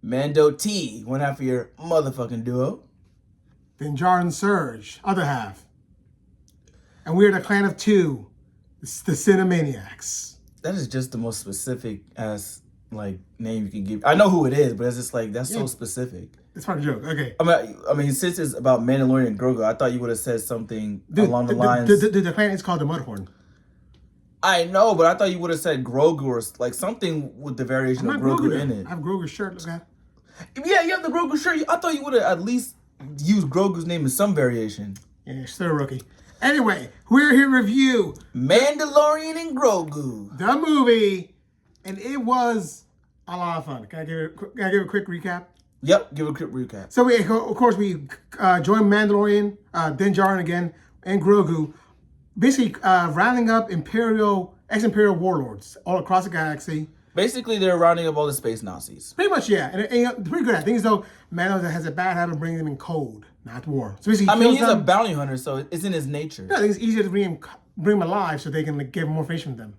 Mando T, one half of your motherfucking duo. Din Djarin and Surge, other half. And we are the clan of two, the Cinemaniacs. That is just the most specific ass like name you can give. I know who it is, but it's just like that's so specific. It's part of the joke. Okay. I mean, since it's about Mandalorian and Grogu, I thought you would have said something along the lines. The clan is called the Mudhorn. I know, but I thought you would have said Grogu or like something with the variation of Grogu in it. I have Grogu's shirt. Look at. Yeah, you have the Grogu shirt. I thought you would have at least used Grogu's name in some variation. Yeah, still a rookie. Anyway, we're here to review Mandalorian and Grogu, the movie, and it was a lot of fun. Can I give a quick recap? Yep, give a quick recap. So we joined Mandalorian, Din Djarin again, and Grogu, basically rounding up ex-Imperial warlords all across the galaxy. Basically, they're rounding up all the space Nazis. Pretty much, yeah. And pretty good at things, though. Mando has a bad habit of bringing them in cold, not war. So basically, he's a bounty hunter, so it's in his nature. Yeah, I think it's easier to bring them alive so they can give more information to them.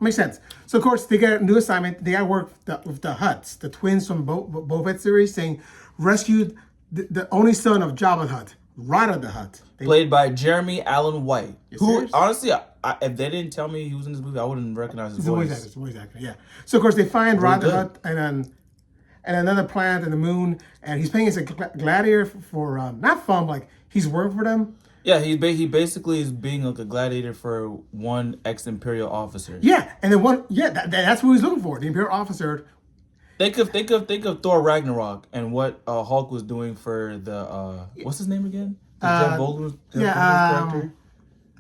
Makes sense. So, of course, they get a new assignment. They got to work with the Hutts, the twins from Boba Fett series, saying, rescued the only son of Jabba the Hutt, Rada the Hutt. Played by Jeremy Allen White. Yes, who, honestly, if they didn't tell me he was in this movie, I wouldn't recognize his voice. He's a voice actor, yeah. So, of course, they find Rada the Hutt and another planet in the moon, and he's playing as a gladiator for not fun, like he's working for them. Yeah, he basically is being like a gladiator for one ex-Imperial officer. Yeah, and then that's what he's looking for, the Imperial officer. Think of Thor Ragnarok and what Hulk was doing for the what's his name again? Jeff Goldblum's character.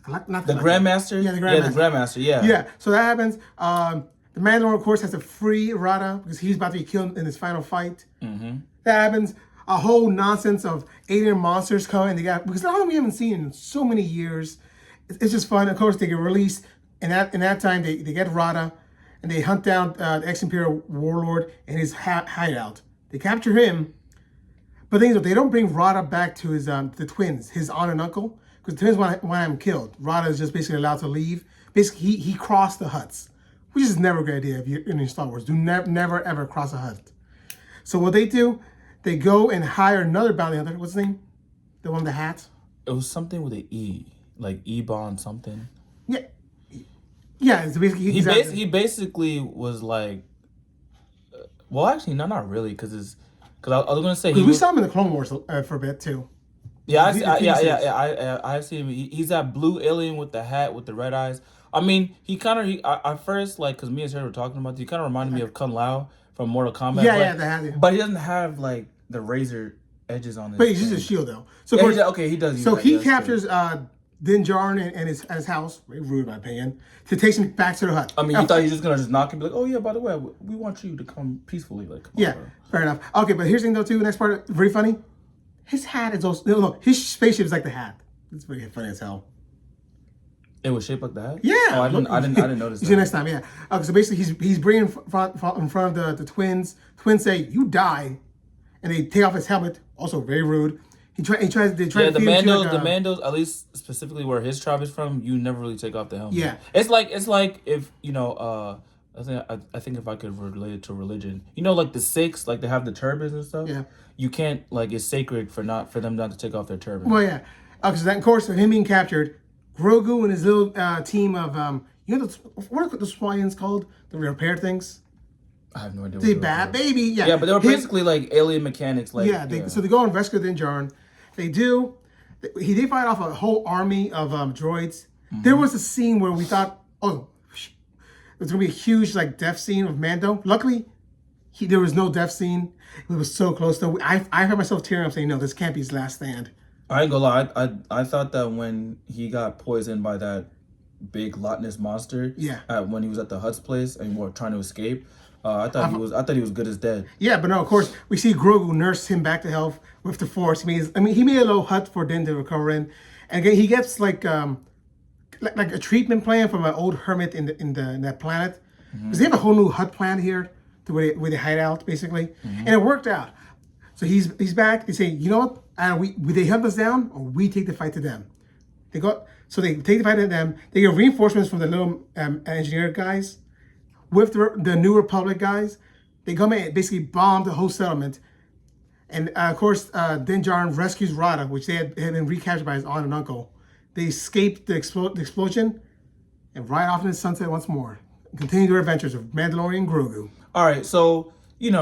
The Grandmaster. Yeah, the Grandmaster. Yeah, the Grandmaster. Yeah. Yeah. So that happens. The Mandalorian, of course, has to free Rada because he's about to be killed in his final fight. Mm-hmm. That happens. A whole nonsense of alien monsters come and because a lot of them we haven't seen in so many years. It's just fun. Of course, they get released, and in that time they get Rada, and they hunt down the ex-Imperial warlord in his hideout. They capture him, but they don't bring Rada back to his the twins, his aunt and uncle, because the twins want him killed. Rada is just basically allowed to leave. Basically, he crossed the Hutts, which is never a good idea if you're in Star Wars. Do never ever cross a Hutt. So what they do. They go and hire another bounty hunter. What's his name? The one with the hat? It was something with an E. Like E-Bond something. Yeah. Yeah, so basically... He basically was like... well, actually, no, not really, because I was going to say... we saw him in the Clone Wars for a bit, too. Yeah, I see him. He's that blue alien with the hat with the red eyes. I mean, at first, like, because me and Sarah were talking about this, he kind of reminded me of Kung Lao from Mortal Kombat. But he doesn't have like the razor edges on his. But he's just a shield though. So yeah, he does. So he captures Din Djarin and his house. Very rude, in my opinion. To take him back to the Hutt. I mean, you thought he was just gonna knock him, and be like, oh yeah, by the way, we want you to come peacefully. Like, come on, bro. Fair enough. Okay, but here's the thing though too. Next part, very funny. His hat is also no. His spaceship is like the hat. It's very funny as hell. It was shaped like that? Yeah. Oh, I didn't notice that. See you next time, yeah. Okay, so basically he's bringing in front of the twins. Twins say, you die. And they take off his helmet. Also very rude. They try to feed him the Mandos, at least specifically where his tribe is from, you never really take off the helmet. Yeah. It's like if, I think if I could relate it to religion. You know, like the Sikhs, like they have the turbans and stuff. Yeah. You can't, like, it's sacred for them not to take off their turban. Well, yeah. Okay, so then, of course, him being captured, Grogu and his little team of, what are the Swayans called? The repair things? I have no idea. The bad baby, yeah. Yeah, but they were basically like alien mechanics. Like So they go and rescue Din Djarin. They do. They fight off a whole army of droids. Mm-hmm. There was a scene where we thought, oh, there's going to be a huge like death scene of Mando. Luckily, there was no death scene. It was so close, though. I heard myself tearing up saying, no, this can't be his last stand. I ain't gonna lie. I thought that when he got poisoned by that big Loch Ness monster, when he was at the Hutt's place and we were trying to escape, I thought he was good as dead. Yeah, but no, of course we see Grogu nurse him back to health with the Force. He made a little hut for Din to recover in, and again he gets like a treatment plan from an old hermit in that planet because they have a whole new hut plan here to where they hide out basically, and it worked out. So he's back. They say, you know what? They hunt us down, or we take the fight to them. They take the fight at them. They get reinforcements from the little engineer guys with the New Republic guys. They come in and basically bomb the whole settlement. And of course, Din Djarin rescues Rada, which they had been recaptured by his aunt and uncle. They escape the explosion and ride off into the sunset once more. Continue their adventures of Mandalorian and Grogu. All right, so you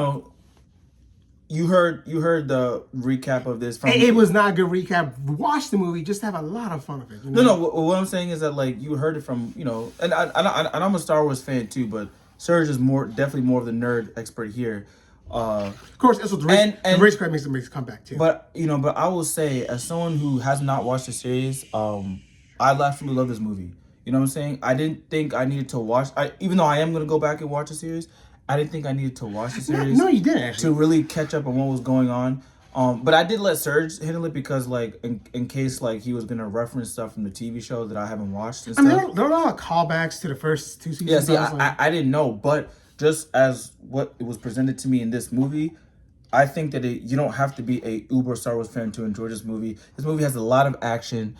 heard the recap of this. It was not a good recap. Watch the movie, just have a lot of fun with it. No. What I'm saying is that like you heard it from and I'm a Star Wars fan too, but Serge is definitely more of the nerd expert here. Of course, that's what the race card makes a comeback too. But I will say, as someone who has not watched the series, I absolutely love this movie. You know what I'm saying? I didn't think I needed to watch. Even though I am gonna go back and watch the series, I didn't think I needed to watch the series. No, you didn't actually. To really catch up on what was going on. But I did let Serge handle it because, like, in case like he was gonna reference stuff from the TV show that I haven't watched. And stuff. There are a lot of callbacks to the first 2 seasons. Yeah, see, I didn't know, but just as what it was presented to me in this movie, I think that you don't have to be a uber Star Wars fan to enjoy this movie. This movie has a lot of action.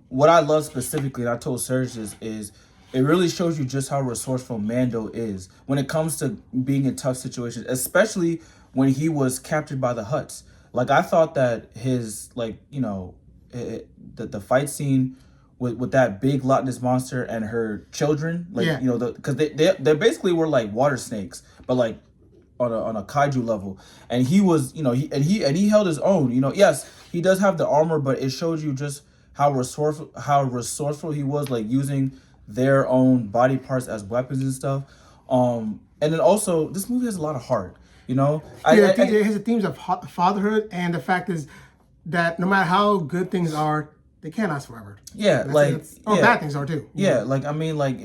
What I love specifically, and I told Serge this, is it really shows you just how resourceful Mando is when it comes to being in tough situations, especially when he was captured by the Hutts. Like, I thought that his, like, the fight scene with that big Loch Ness monster and her children, like, because they basically were like water snakes, but like on a kaiju level, and he was, he held his own. Yes, he does have the armor, but it shows you just how resourceful he was, like using their own body parts as weapons and stuff. And then also, this movie has a lot of heart. It has the themes of fatherhood, and the fact is that no matter how good things are, they can't last forever. Yeah, bad things are too. Yeah, like, I mean, like,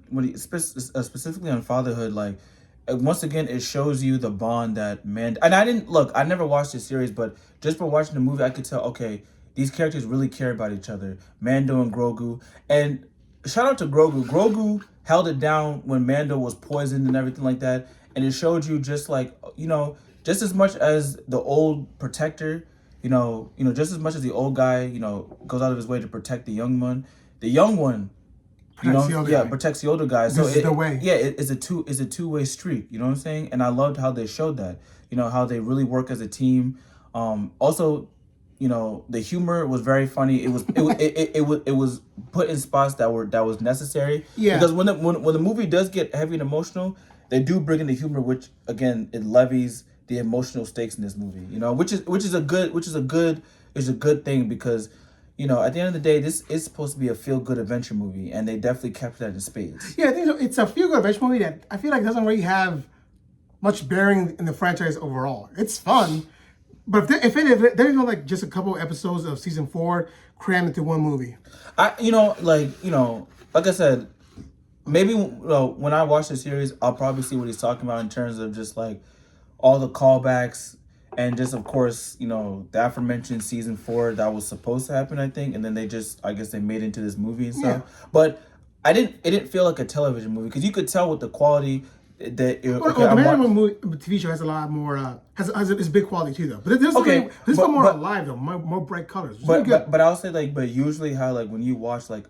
when specifically on fatherhood, like, once again, it shows you the bond that and I never watched this series, but just from watching the movie, I could tell, okay, these characters really care about each other, Mando and Grogu. And shout out to Grogu. Grogu held it down when Mando was poisoned and everything like that, and it showed you just like, just as much as the old protector, just as much as the old guy, goes out of his way to protect the young one protects the older guy. So this is the way. Yeah, it's a two-way street. You know what I'm saying? And I loved how they showed that. How they really work as a team. Also, the humor was very funny. It was put in spots that was necessary. Yeah. Because when the movie does get heavy and emotional, they do bring in the humor, which again it levies the emotional stakes in this movie. Which is a good thing, because at the end of the day, this is supposed to be a feel-good adventure movie, and they definitely captured that in spades. Yeah, I think it's a feel-good adventure movie that I feel like doesn't really have much bearing in the franchise overall. It's fun, but if there is like just a couple episodes of season 4 crammed into one movie. Like I said, maybe when I watch the series, I'll probably see what he's talking about in terms of just like all the callbacks. And just, of course, the aforementioned season 4 that was supposed to happen, I think, and then I guess they made it into this movie and stuff. Yeah. But it didn't feel like a television movie, because you could tell with the quality that. The Mandalorian TV show has a lot more it's big quality too, though. But this one more alive though, more bright colors. But I'll say but usually how when you watch like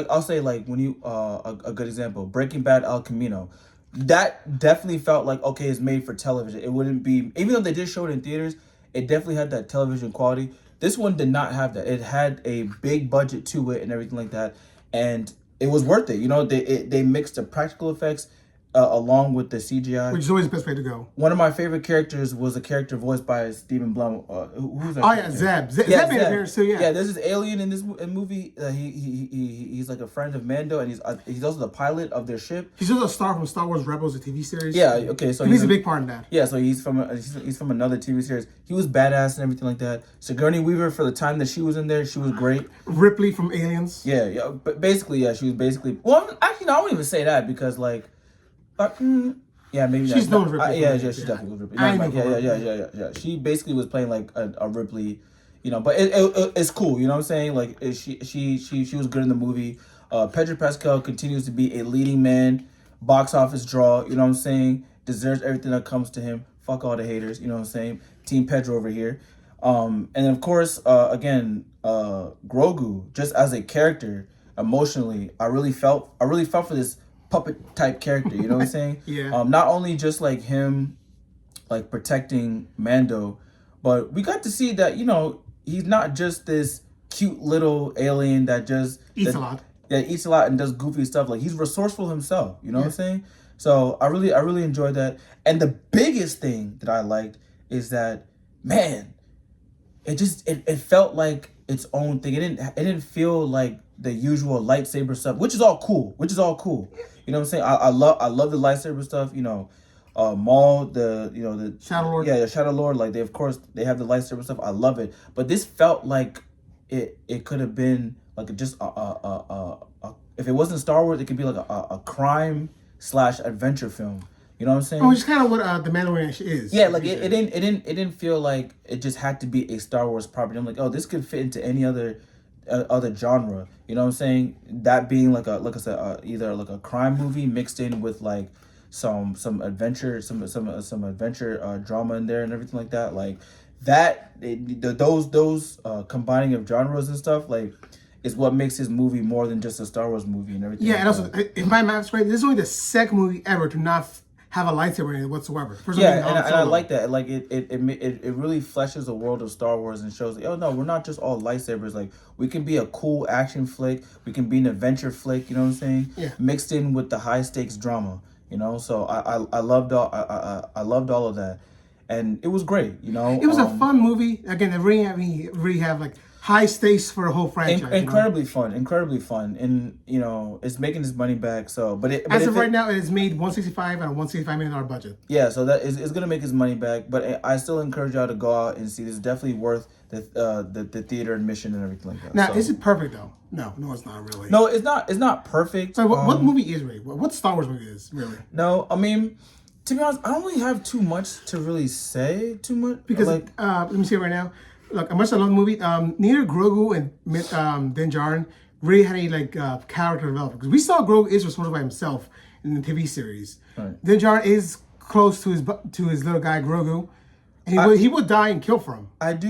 I'll say when you a good example, Breaking Bad, El Camino. That definitely felt like, okay, it's made for television. It wouldn't be, even though they did show it in theaters, it definitely had that television quality. This one did not have that. It had a big budget to it and everything like that, and it was worth it. They mixed the practical effects along with the CGI, which is always the best way to go. One of my favorite characters was a character voiced by Stephen Blum. Who's that? Oh yeah, Zeb. Zeb made an appearance too. Yeah. Yeah, there's this alien in this movie. He's like a friend of Mando, and he's also the pilot of their ship. He's also a star from Star Wars Rebels, the TV series. Yeah. Okay. So he's a big part in that. Yeah. So he's from another TV series. He was badass and everything like that. Sigourney Weaver, for the time that she was in there, she was great. Ripley from Aliens. Yeah. But basically, she was basically. Well, actually, I won't even say that, because like. Yeah, maybe she's known Ripley. She definitely was Ripley. Yeah. She basically was playing like a Ripley, But it's cool, you know what I'm saying? Like she was good in the movie. Pedro Pascal continues to be a leading man, box office draw. You know what I'm saying? Deserves everything that comes to him. Fuck all the haters. You know what I'm saying? Team Pedro over here. And then of course, again, Grogu just as a character emotionally, I really felt for this puppet type character. You know what I'm saying? Yeah. Not only just like him, like protecting Mando, but we got to see that he's not just this cute little alien that just eats a lot. Yeah, eats a lot and does goofy stuff. Like he's resourceful himself. You know what I'm saying? So I really enjoyed that. And the biggest thing that I liked is that, man, it felt like its own thing. It didn't feel like the usual lightsaber stuff, which is all cool. You know what I'm saying? I love the lightsaber stuff. Maul, the Shadow Lord. Yeah, the Shadow Lord. Like they have the lightsaber stuff. I love it. But this felt like it could have been like just if it wasn't Star Wars, it could be like a crime / adventure film. You know what I'm saying? Which is kind of what the Mandalorian is. Yeah, like it didn't feel like it just had to be a Star Wars property. I'm like, oh, this could fit into any other genre. You know what I'm saying? That being like I said, either like a crime movie mixed in with like some adventure, some adventure drama in there and everything like that. Like that, those combining of genres and stuff like is what makes his movie more than just a Star Wars movie and everything. Yeah, like and also, that. if my math's right, this is only the second movie ever to not have a lightsaber in it whatsoever. Yeah, and I like that. Like it really fleshes the world of Star Wars and shows like, oh no, we're not just all lightsabers. Like we can be a cool action flick, we can be an adventure flick. You know what I'm saying? Yeah. Mixed in with the high stakes drama. So I loved all of that, and it was great. It was a fun movie. Again, they really have like high stakes for the whole franchise. Incredibly fun, and it's making its money back. So, but as of right now, it has made $165 on a $165 million budget. Yeah, so that is gonna make its money back. But I still encourage y'all to go out and see this. It's definitely worth the theater admission and everything like that. Now, is it perfect though? No, it's not really. No, it's not. It's not perfect. So, what movie is really? What Star Wars movie is really? No, I mean, to be honest, I don't really have too much to really say. Too much because let me see it right now. Look, much I love the movie. Neither Grogu and Din Djarin really had any character development because we saw Grogu is responsible by himself in the TV series. Right. Din Djarin is close to his little guy Grogu, and he would die and kill for him. I've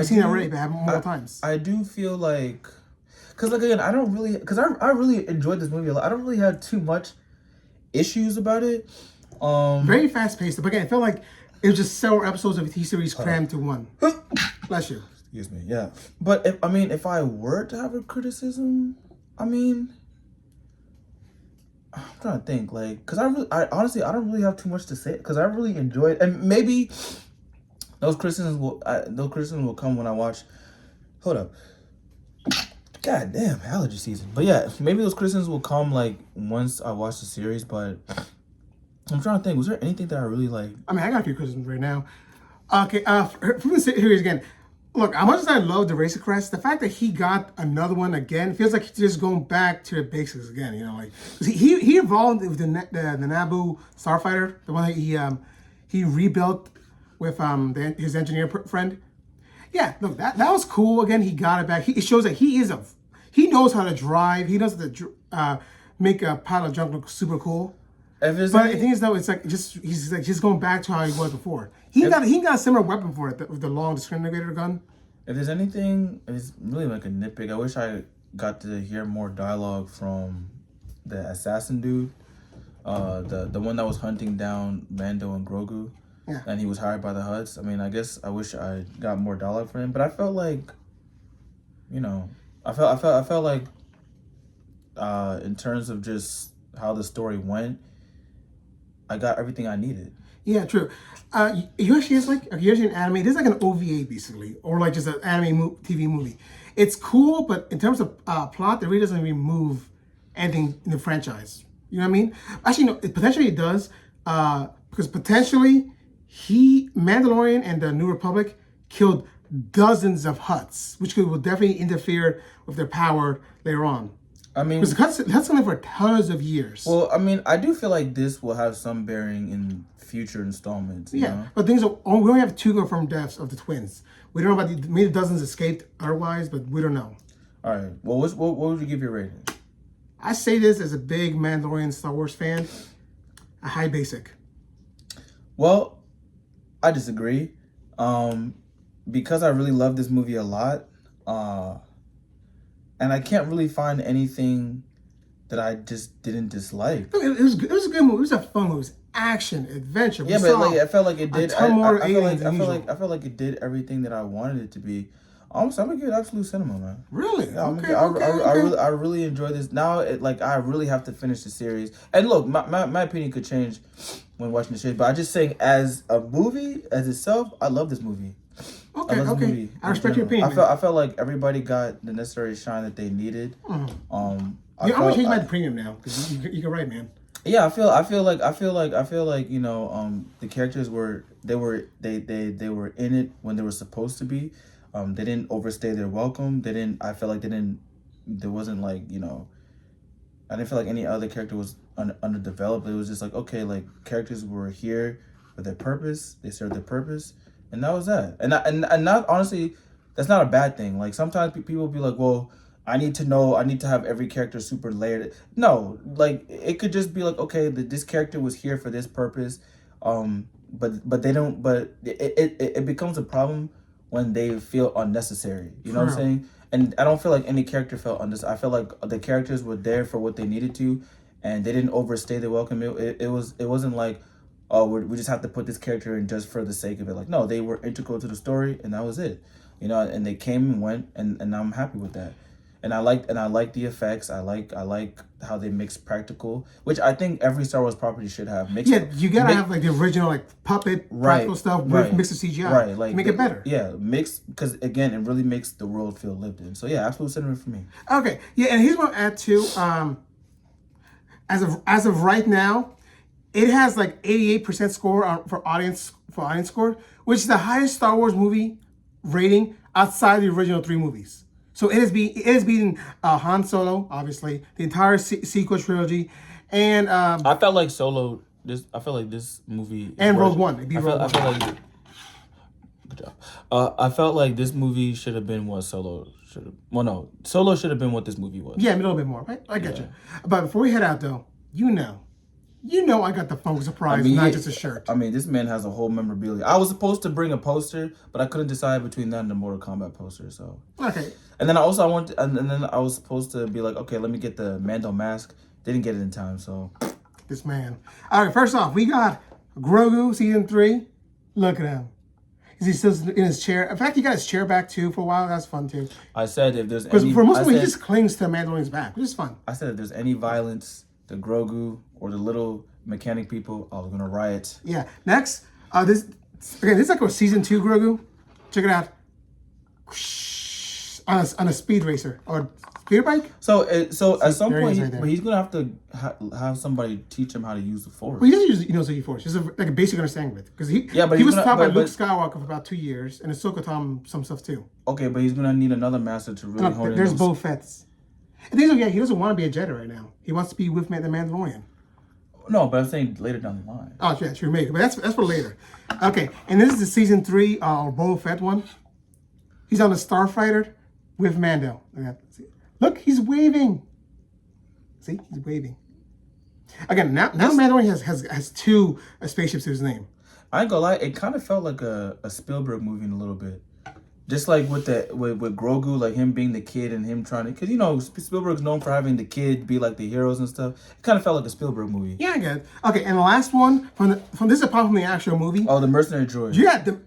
seen that already, but happen more times. I do feel like. Because, again, I really enjoyed this movie a lot. I don't really have too much issues about it. Very fast-paced. But, again, it felt like it was just several episodes of a TV series crammed to one. Bless you. Excuse me, yeah. But, if I were to have a criticism, I'm trying to think, because I honestly, I don't really have too much to say, because I really enjoyed it. And maybe those criticisms will come when I watch. Hold up. God damn, allergy season. But yeah, maybe those criticisms will come once I watch the series. But I'm trying to think. Was there anything that I really like? I got a few criticisms right now. Okay, from the series again. Look, as much as I love the Razor Crest, the fact that he got another one again feels like he's just going back to the basics again. He evolved with the Naboo Starfighter, the one that he rebuilt with his engineer friend. Yeah, look, that was cool. Again, he got it back. It shows that he knows how to drive. He knows how to make a pile of junk look super cool. But the thing is, though, it's he's just going back to how he was before. He got a similar weapon for it with the long disintegrator gun. If there's anything, it's really like a nitpick. I wish I got to hear more dialogue from the assassin dude, the one that was hunting down Mando and Grogu. Yeah. And he was hired by the Hutts. I guess I wish I got more dialogue from him, but I felt like, I felt like, in terms of just how the story went, I got everything I needed. Yeah, true. You actually is an anime. This is like an OVA basically, or like just an anime TV movie. It's cool, but in terms of plot, it really doesn't really move anything in the franchise. You know what I mean? Actually, no. Potentially it does, because potentially. Mandalorian and the New Republic killed dozens of Hutts, which will definitely interfere with their power later on. Because the Hutts only for tons of years. Well, I do feel like this will have some bearing in future installments. You know? But we only have 2 confirmed deaths of the twins. We don't know about maybe dozens escaped otherwise, but we don't know. All right. Well, what would you give your rating? I say this as a big Mandalorian Star Wars fan, a high basic. Well, I disagree. Because I really love this movie a lot, And I can't really find anything that I just didn't dislike. It was a good movie. It was a fun movie. It was action, adventure. Yeah, but like I felt like it did. I feel like it did everything that I wanted it to be. Honestly, I'm gonna give it absolute cinema, man. Really? Yeah, I really enjoy this. Now, I really have to finish the series. And look, my opinion could change when watching the series, but I just saying as a movie as itself, I love this movie. Okay. I respect your opinion. I felt like everybody got the necessary shine that they needed. I'm gonna change my premium now because you're right, man. Yeah, I feel like the characters were in it when they were supposed to be. They didn't overstay their welcome. There wasn't like, I didn't feel like any other character was underdeveloped. It was just like, okay, like characters were here for their purpose. They served their purpose, and that was that. And not honestly, that's not a bad thing. Like sometimes people will be like, well, I need to have every character super layered. No, like it could just be like, okay, this character was here for this purpose, but they don't. But it becomes a problem when they feel unnecessary. You know what I'm saying? And I don't feel like any character felt unnecessary. I feel like the characters were there for what they needed to, and they didn't overstay their welcome. It wasn't like, oh, we just have to put this character in just for the sake of it. Like, no, they were integral to the story, and that was it. And they came and went, and I'm happy with that. And I like the effects. I like how they mix practical, which I think every Star Wars property should have. You gotta have like the original like puppet practical stuff with mix of CGI, right? Like make it better. Yeah, mix because again, it really makes the world feel lived in. So yeah, absolute cinema for me. Okay, yeah, and here's what I'll add too. As of right now, it has like 88% score for audience score, which is the highest Star Wars movie rating outside the original 3 movies. So it has beaten Han Solo, obviously, the entire sequel trilogy, and I felt like Solo. I felt like this movie and Rogue One. It beat Rogue One. I felt like good job. I felt like this movie should have been what Solo should have. Well, no, Solo should have been what this movie was. Yeah, a little bit more. Right? I get you. But before we head out, though, I got the fun surprise, not just a shirt. I mean, this man has a whole memorabilia. I was supposed to bring a poster, but I couldn't decide between that and the Mortal Kombat poster. So okay. And then I was supposed to be like, okay, let me get the Mando mask. Didn't get it in time, so. This man. All right, first off, we got Grogu season 3. Look at him. Is he still in his chair? In fact, he got his chair back too for a while. That's fun too. I said if there's because for most of it, he just clings to Mandalorian's back, which is fun. I said if there's any violence, the Grogu or the little mechanic people, I was gonna riot. Yeah. Next, this is like a season 2 Grogu. Check it out. On a speed racer or speeder bike. So at some point, he's gonna have to have somebody teach him how to use the Force. Well, he doesn't use the Force. Just like a basic understanding of it, because he was taught by Luke Skywalker for about 2 years, and Ahsoka taught him some stuff too. Okay, but he's gonna need another master to really hone in. There's Boba Fett's. And he doesn't want to be a Jedi right now. He wants to be with the Mandalorian. No, but I'm saying later down the line. Oh, yeah, true, maybe, but that's for later. Okay, and this is the season 3 Boba Fett one. He's on the Starfighter with Mando. Look, he's waving. See, he's waving. Again, now Mandalorian has 2 spaceships to his name. I ain't gonna lie, it kind of felt like a Spielberg movie in a little bit. Just like with Grogu, like him being the kid and him trying to, because Spielberg's known for having the kid be like the heroes and stuff. It kind of felt like a Spielberg movie. Yeah, I get it. Okay, and the last one from this apart from the actual movie. Oh, the mercenary droid. Yeah, the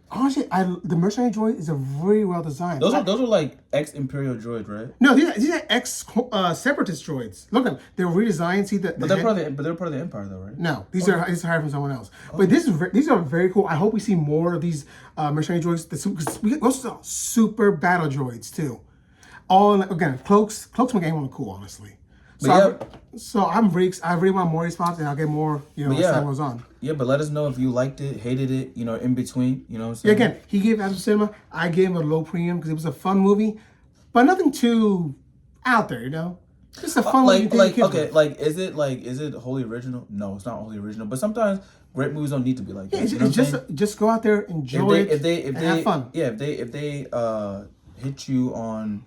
mercenary droid is a very well designed. Those are like ex-Imperial droids, right? No, these are ex-separatist droids. Look at them; they're redesigned. See but they're part of the Empire, though, right? No, these are hired from someone else. Oh. But these are very cool. I hope we see more of these mercenary droids. Because we also saw super battle droids too. All again, cloaks make anyone cool, honestly. So I really want more response, and I'll get more, as time goes on. Yeah, but let us know if you liked it, hated it, in between, what I'm saying? Yeah, again, he gave Absolute Cinema, I gave him a low premium because it was a fun movie, but nothing too out there, Just a fun movie. Is it wholly original? No, it's not wholly original, but sometimes great movies don't need to be like that. Yeah, just go out there, enjoy it, and have fun. Yeah, if they hit you on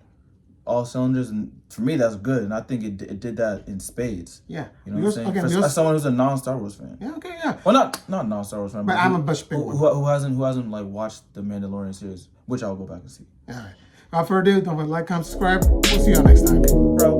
all cylinders, and for me that's good, and I think it did that in spades. Yeah, what I'm saying. As someone who's a non-Star Wars fan. Yeah, okay, yeah. Well, not non-Star Wars fan, but I'm a big one. Who hasn't watched the Mandalorian series, which I'll go back and see. All right. Without further ado, don't forget to like, comment, subscribe. We'll see y'all next time. Bro.